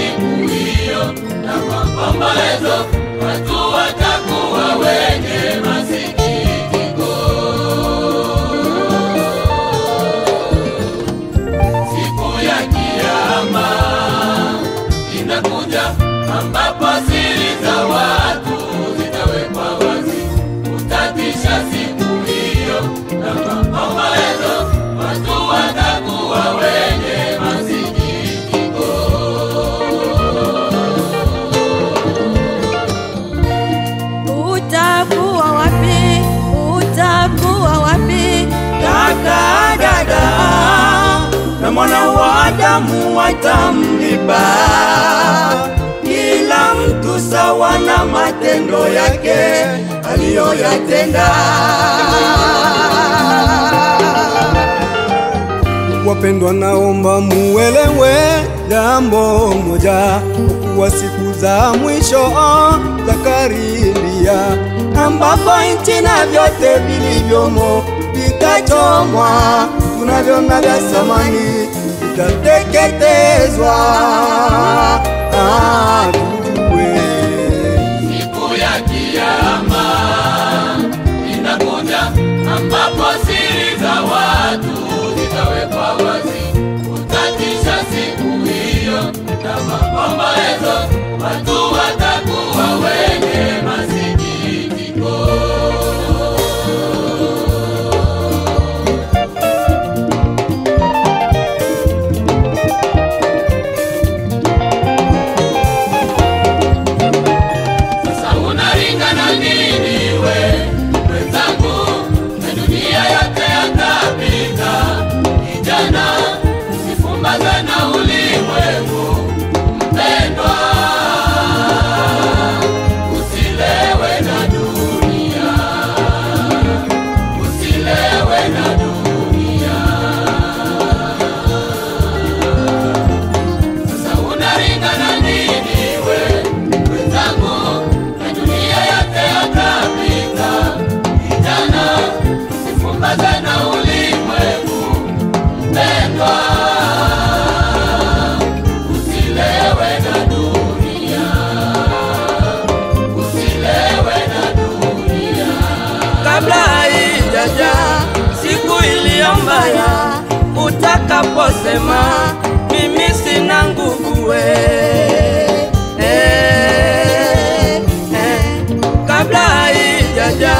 siku hiyo, na kwa maombolezo watu watakuwa wenye masikitiko. Siku ya Kiyama inakuja, ambapo siri za watu zitawekwa wazi. Utatisha siku hiyo, na kwa maombolezo watu watakuwa wenye masikitiko. Utakuwa wapi? Utakuwa wapi? Kaka, dada, na mwana wa Adamu watamlipa kila mtu sawa na matendo yake aliyoyatenda. Wapendwa, naomba muelewe jambo moja, kwa siku za mwisho za karibia, ambapo nchi na vyote vilivyomo vitachomwa, tunavyoona vya samani vitateketezwa. Siku ya Kiyama inakuja, ambapo siri za watu zitawekwa wazi. Utatisha siku hiyo, na maombolezo watu watakuwa wenye masikitiko. Sasa unaringana nini we mwenzangu? Na dunia yote yatapita. Kijana, usifumbaze na ulimwengu. Mpendwa, usilewe na dunia, usilewe na dunia. Sasa unaringana nini we mwenzangu? Na dunia yote yatapita. Kijana, usifumbaze na ulimwengu. Mpendwa, usilewe na dunia, usilewe na dunia. Kabla haijaja siku iliyo mbaya, utakaposema mimi sina nguvu we. Kabla haijaja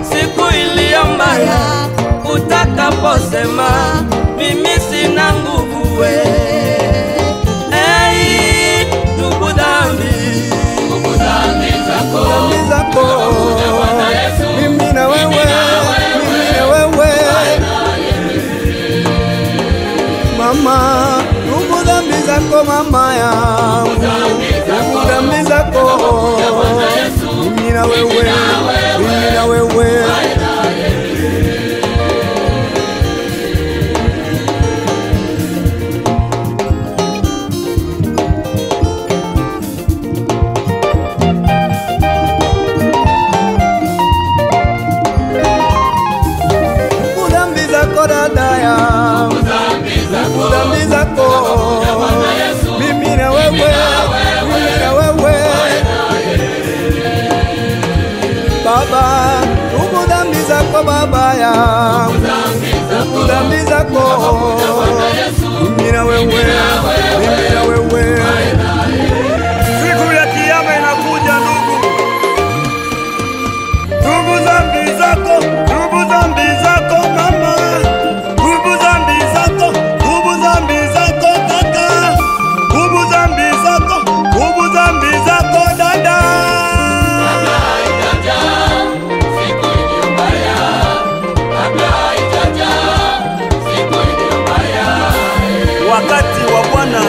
siku iliyo mbaya, utakaposema mimi sina nguvu we. Tubu dhambi, Tubu dhambi zako, dhambi zako, Bwana Yesu, mimi na wewe, mimi na wewe. Mama, tubu dhambi zako mama yangu, tubu dhambi zako, mimi na wewe, mimi na wewe. Tubu dhambi zako dada yangu, tubu dhambi zako, mimi na wewe, mimi na wewe. Baba, tubu dhambi zako baba yangu, tubu dhambi zako, mimi na wewe, mimi na wewe. Siku ya Kiyama inakuja ndugu, tubu dhambi zako, tubu dhambi zako mama, tubu dhambi zako, tubu dhambi zako kaka, tubu dhambi zako, tubu dhambi zako dada. kabla haijaja siku iliyo mbaya, kabla haijaja siku iliyo mbaya. Wakati wa Bwana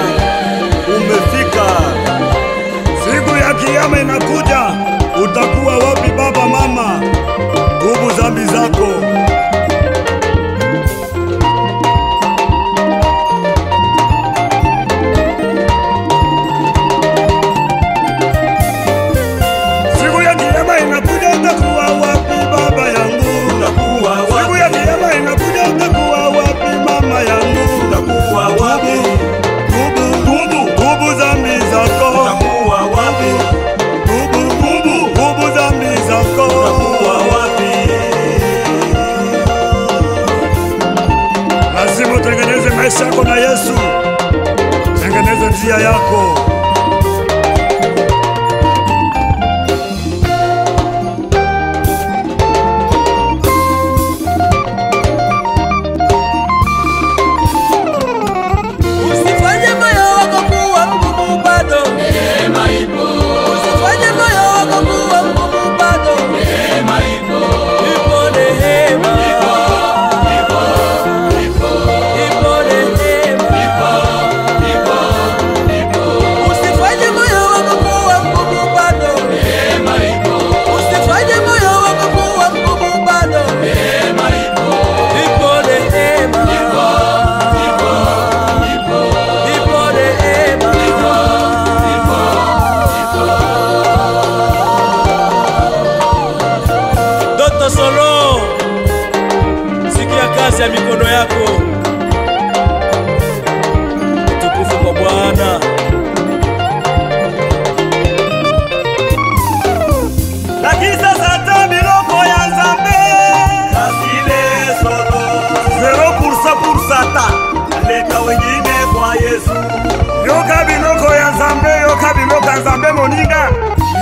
moninga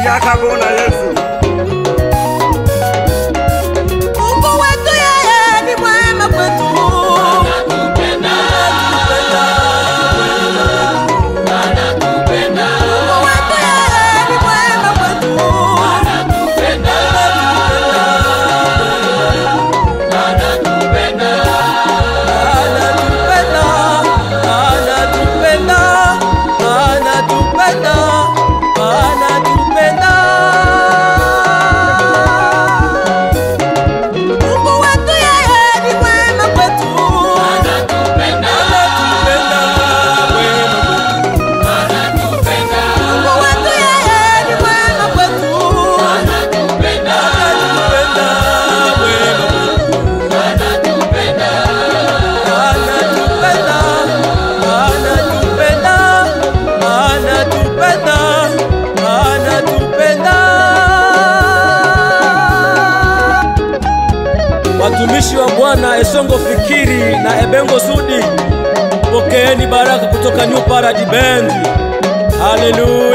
yakabona Yesu. Mungu wetu yeye ni mwema kwetu. Anatupenda. Anatupenda. Mungu wetu yeye ni mwema kwetu. Anatupenda. Anatupenda. Mungu wetu yeye ni mwema kwetu. Anatupenda. Anatupenda. Mungu wetu yeye ni mwema kwetu. Anatupenda. Watumishi wa Bwana Esongo Fikiri na Ebengo Sudi, pokeeni baraka kutoka New Paradise Band. Haleluya.